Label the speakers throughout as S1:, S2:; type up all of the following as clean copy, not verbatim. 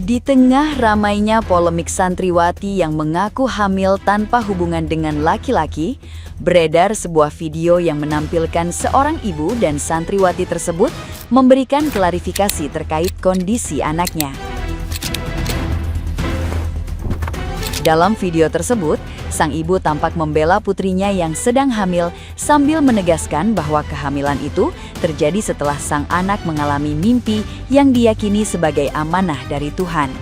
S1: Di tengah ramainya polemik santriwati yang mengaku hamil tanpa hubungan dengan laki-laki, beredar sebuah video yang menampilkan seorang ibu dan santriwati tersebut memberikan klarifikasi terkait kondisi anaknya. Dalam video tersebut, sang ibu tampak membela putrinya yang sedang hamil sambil menegaskan bahwa kehamilan itu terjadi setelah sang anak mengalami mimpi yang diyakini sebagai amanah dari Tuhan.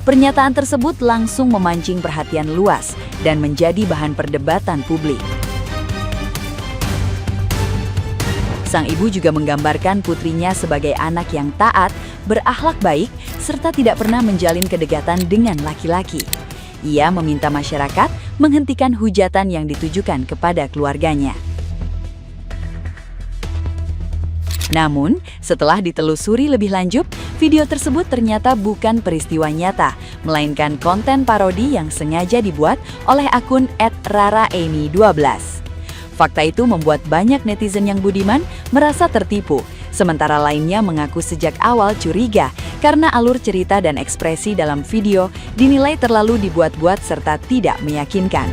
S1: Pernyataan tersebut langsung memancing perhatian luas dan menjadi bahan perdebatan publik. Sang ibu juga menggambarkan putrinya sebagai anak yang taat, berakhlak baik, serta tidak pernah menjalin kedekatan dengan laki-laki. Ia meminta masyarakat menghentikan hujatan yang ditujukan kepada keluarganya. Namun, setelah ditelusuri lebih lanjut, video tersebut ternyata bukan peristiwa nyata, melainkan konten parodi yang sengaja dibuat oleh akun @raraamy12. Fakta itu membuat banyak netizen yang budiman merasa tertipu, sementara lainnya mengaku sejak awal curiga karena alur cerita dan ekspresi dalam video dinilai terlalu dibuat-buat serta tidak meyakinkan.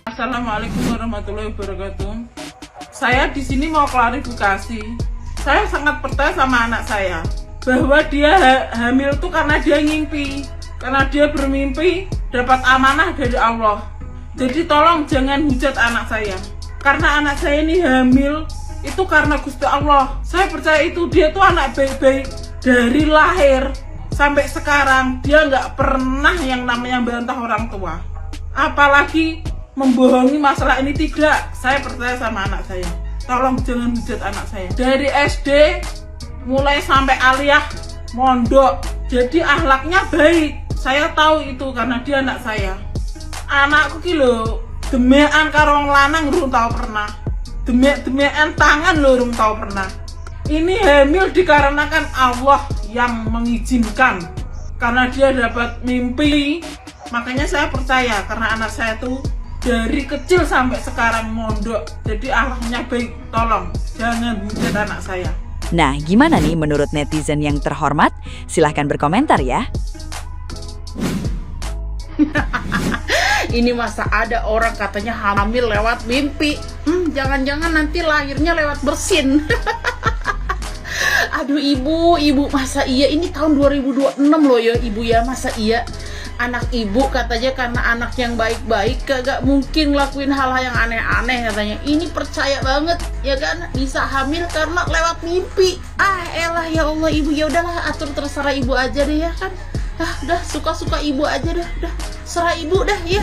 S2: Assalamualaikum warahmatullahi wabarakatuh. Saya di sini mau klarifikasi. Saya sangat percaya sama anak saya bahwa dia hamil itu karena dia ngimpi, karena dia bermimpi dapat amanah dari Allah. Jadi tolong jangan hujat anak saya. Karena anak saya ini hamil itu karena Gusti Allah. Saya percaya itu dia tuh anak baik-baik dari lahir sampai sekarang. Dia nggak pernah yang namanya bantah orang tua, apalagi membohongi masalah ini. Tidak, saya percaya sama anak saya. Tolong jangan hujat anak saya. Dari SD mulai sampai aliyah mondok, jadi akhlaknya baik. Saya tahu itu karena dia anak saya. Anakku kilo demean karo wong lanang urung tau pernah. Demek-demekan tangan lho urung tau pernah. Ini hamil dikarenakan Allah yang mengizinkan. Karena dia dapat mimpi, makanya saya percaya karena anak saya tuh dari kecil sampai sekarang mondok. Jadi akhlaknya baik. Tolong jangan hujat anak saya.
S1: Nah, gimana nih menurut netizen yang terhormat? Silahkan berkomentar ya.
S3: Ini masa ada orang katanya hamil lewat mimpi. Jangan-jangan nanti lahirnya lewat bersin. Aduh ibu masa iya, ini tahun 2026 loh ya ibu ya, masa iya anak ibu katanya karena anak yang baik-baik kagak mungkin ngelakuin hal-hal yang aneh-aneh katanya. Ini percaya banget ya kan, bisa hamil karena lewat mimpi. Elah ya Allah ibu, ya udahlah atur terserah ibu aja deh ya kan. Udah suka-suka ibu aja dah, serah ibu dah ya.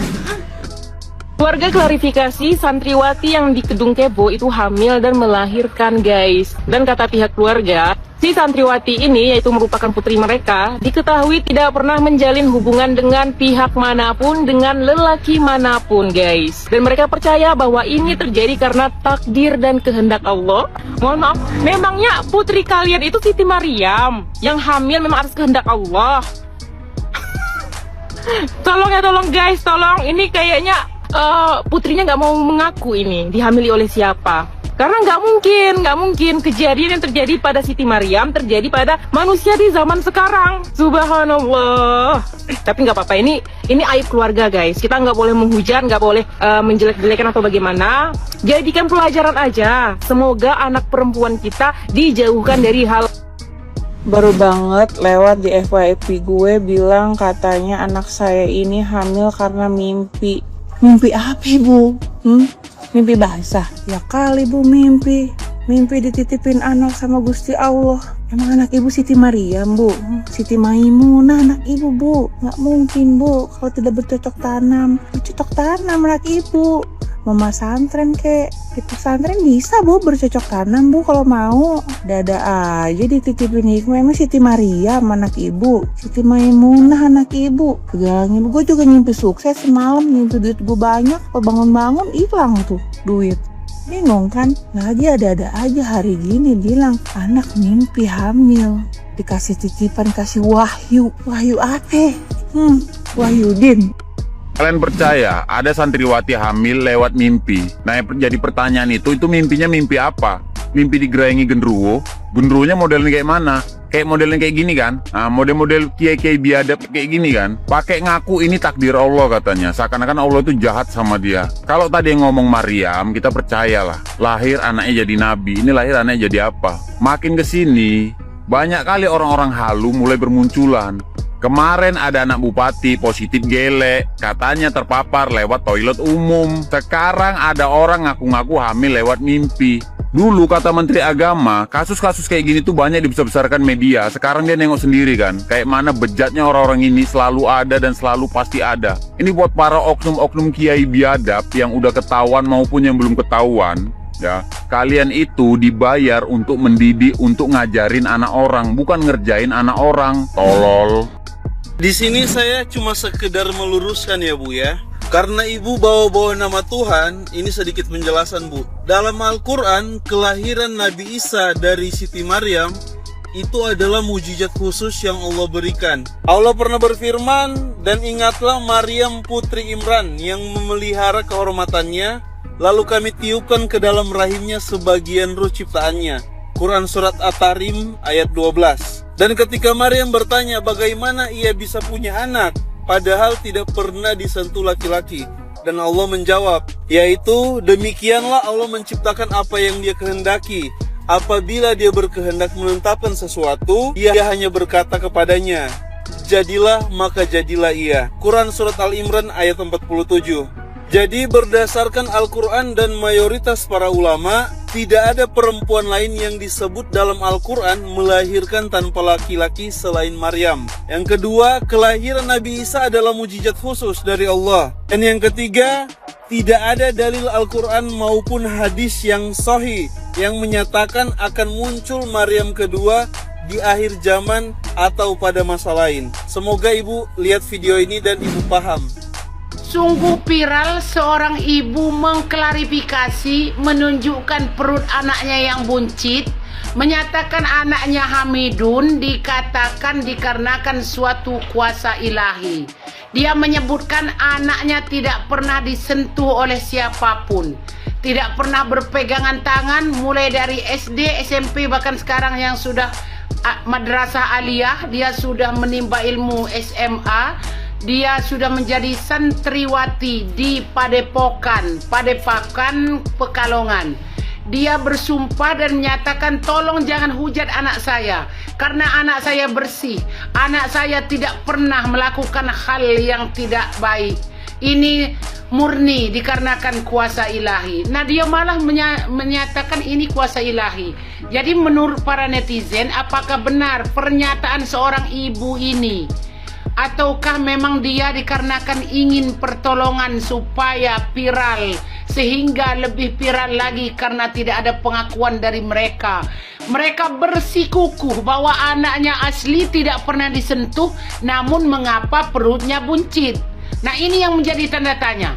S4: Keluarga klarifikasi, santriwati yang di Kedung Kebo itu hamil dan melahirkan guys. Dan kata pihak keluarga, si santriwati ini yaitu merupakan putri mereka, diketahui tidak pernah menjalin hubungan dengan pihak manapun, dengan lelaki manapun guys. Dan mereka percaya bahwa ini terjadi karena takdir dan kehendak Allah. Mohon maaf, memangnya putri kalian itu Siti Maryam yang hamil memang atas kehendak Allah? Tolong ya, tolong guys, tolong. Ini kayaknya putrinya nggak mau mengaku ini dihamili oleh siapa. Karena nggak mungkin kejadian yang terjadi pada Siti Maryam terjadi pada manusia di zaman sekarang. Subhanallah. Tapi nggak apa-apa, ini aib keluarga guys. Kita nggak boleh menghujat, nggak boleh menjelek-jelekan atau bagaimana. Jadikan pelajaran aja. Semoga anak perempuan kita dijauhkan dari hal.
S5: Baru banget lewat di FYP gue bilang katanya anak saya ini hamil karena mimpi. Mimpi apa ibu? Mimpi basah? Ya kali bu, mimpi dititipin anak sama Gusti Allah. Emang anak ibu Siti Maryam bu? Siti Maimunah anak ibu bu? Nggak mungkin bu kalau tidak bercocok tanam. Bercocok tanam anak ibu. Mama santren kek, di pesantren bisa bu bercocok tanam bu kalau mau. Dada aja dititipin hikmah. Emang Siti Maryam anak ibu, Siti Maimunah anak ibu. Pegangin, gue juga nyimpi sukses semalam, nyimpi duit gue banyak. Kalau bangun-bangun hilang tuh duit. Bingung kan? Lagi ada-ada aja hari gini bilang anak mimpi hamil, dikasih titipan, kasih wahyu. Wahyu apa? Wahyudin.
S6: Kalian percaya ada santriwati hamil lewat mimpi? Nah, yang jadi pertanyaan itu mimpinya mimpi apa? mimpi digerayangi genderuwo. Genderuwonya modelnya kayak mana? Kayak modelnya kayak gini kan? Nah, model-model kiai-kiai biadab kayak gini kan? Pakai ngaku ini takdir Allah katanya. Seakan-akan Allah itu jahat sama dia. Kalau tadi yang ngomong Maryam, kita percayalah. Lahir anaknya jadi nabi. Ini lahir anaknya jadi apa? Makin kesini, banyak kali orang-orang halu mulai bermunculan. Kemarin ada anak bupati positif gelek, katanya terpapar lewat toilet umum. Sekarang ada orang ngaku-ngaku hamil lewat mimpi. Dulu kata Menteri Agama, kasus-kasus kayak gini tuh banyak dibesar-besarkan media. Sekarang dia nengok sendiri kan, kayak mana bejatnya orang-orang ini selalu ada dan selalu pasti ada. Ini buat para oknum-oknum kiai biadab yang udah ketahuan maupun yang belum ketahuan. Ya, kalian itu dibayar untuk mendidik, untuk ngajarin anak orang, bukan ngerjain anak orang. Tolol.
S7: Di sini saya cuma sekedar meluruskan ya Bu ya. Karena ibu bawa-bawa nama Tuhan, ini sedikit penjelasan Bu. Dalam Al-Quran, kelahiran Nabi Isa dari Siti Maryam itu adalah mujizat khusus yang Allah berikan. Allah pernah berfirman, dan ingatlah Maryam putri Imran yang memelihara kehormatannya, lalu kami tiupkan ke dalam rahimnya sebagian ruh ciptaannya. Quran Surat At-Tarim ayat 12. Dan ketika Maryam bertanya bagaimana ia bisa punya anak, padahal tidak pernah disentuh laki-laki. Dan Allah menjawab, yaitu demikianlah Allah menciptakan apa yang dia kehendaki. Apabila dia berkehendak menetapkan sesuatu, ia hanya berkata kepadanya, jadilah maka jadilah ia. Quran Surat Al-Imran ayat 47. Jadi berdasarkan Al-Quran dan mayoritas para ulama, tidak ada perempuan lain yang disebut dalam Al-Quran melahirkan tanpa laki-laki selain Maryam. Yang kedua, kelahiran Nabi Isa adalah mujizat khusus dari Allah. Dan yang ketiga, tidak ada dalil Al-Quran maupun hadis yang sahih yang menyatakan akan muncul Maryam kedua di akhir zaman atau pada masa lain. Semoga ibu lihat video ini dan ibu paham.
S3: Sungguh viral seorang ibu mengklarifikasi menunjukkan perut anaknya yang buncit, menyatakan anaknya hamidun dikatakan dikarenakan suatu kuasa ilahi. Dia menyebutkan anaknya tidak pernah disentuh oleh siapapun, tidak pernah berpegangan tangan mulai dari SD, SMP, bahkan sekarang yang sudah madrasah aliyah, dia sudah menimba ilmu SMA. Dia sudah menjadi santriwati di Padepokan Pekalongan. Dia bersumpah dan menyatakan tolong jangan hujat anak saya, karena anak saya bersih. Anak saya tidak pernah melakukan hal yang tidak baik. Ini murni dikarenakan kuasa ilahi. Nah, dia malah menyatakan ini kuasa ilahi. Jadi menurut para netizen, apakah benar pernyataan seorang ibu ini? Ataukah memang dia dikarenakan ingin pertolongan supaya viral, sehingga lebih viral lagi karena tidak ada pengakuan dari mereka. Mereka bersikukuh bahwa anaknya asli tidak pernah disentuh, namun mengapa perutnya buncit? Nah, ini yang menjadi tanda tanya.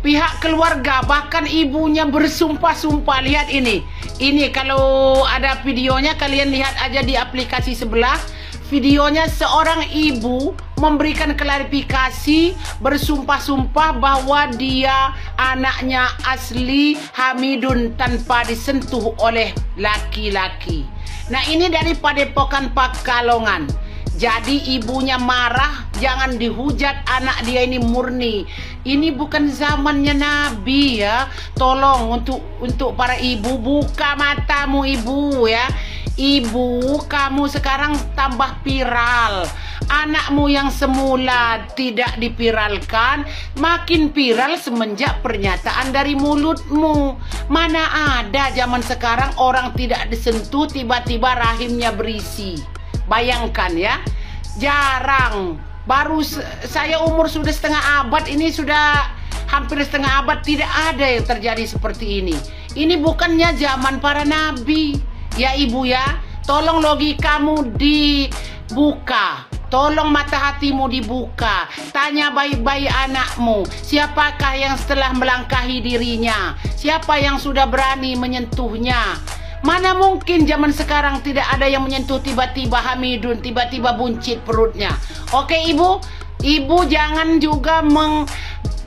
S3: Pihak keluarga, bahkan ibunya bersumpah-sumpah. Lihat ini. Ini kalau ada videonya, kalian lihat aja di aplikasi sebelah. Videonya seorang ibu memberikan klarifikasi, bersumpah-sumpah bahwa dia anaknya asli hamidun tanpa disentuh oleh laki-laki. Nah, ini dari Padepokan Pekalongan. Jadi ibunya marah, jangan dihujat anak dia ini murni. Ini bukan zamannya Nabi ya. Tolong untuk para ibu, buka matamu ibu ya. Ibu, kamu sekarang tambah viral. Anakmu yang semula tidak dipiralkan, makin viral semenjak pernyataan dari mulutmu. Mana ada zaman sekarang orang tidak disentuh tiba-tiba rahimnya berisi. Bayangkan ya, jarang. Baru saya umur sudah setengah abad, ini sudah hampir setengah abad, tidak ada yang terjadi seperti ini. Ini bukannya zaman para nabi. Ya ibu ya, tolong logikamu dibuka, tolong mata hatimu dibuka. Tanya baik-baik anakmu, siapakah yang setelah melangkahi dirinya, siapa yang sudah berani menyentuhnya. Mana mungkin zaman sekarang tidak ada yang menyentuh tiba-tiba hamidun, tiba-tiba buncit perutnya. Oke ibu, ibu jangan juga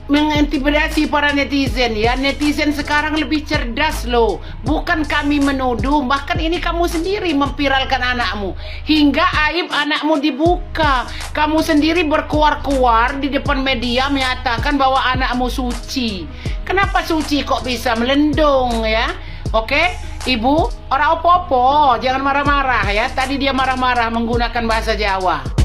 S3: mengintimidasi para netizen ya. Netizen sekarang lebih cerdas loh. Bukan kami menuduh, bahkan ini kamu sendiri memviralkan anakmu hingga aib anakmu dibuka. Kamu sendiri berkuar-kuar di depan media menyatakan bahwa anakmu suci. Kenapa suci kok bisa melendung ya? Oke, Ibu, orang opo-opo, jangan marah-marah ya. Tadi dia marah-marah menggunakan bahasa Jawa.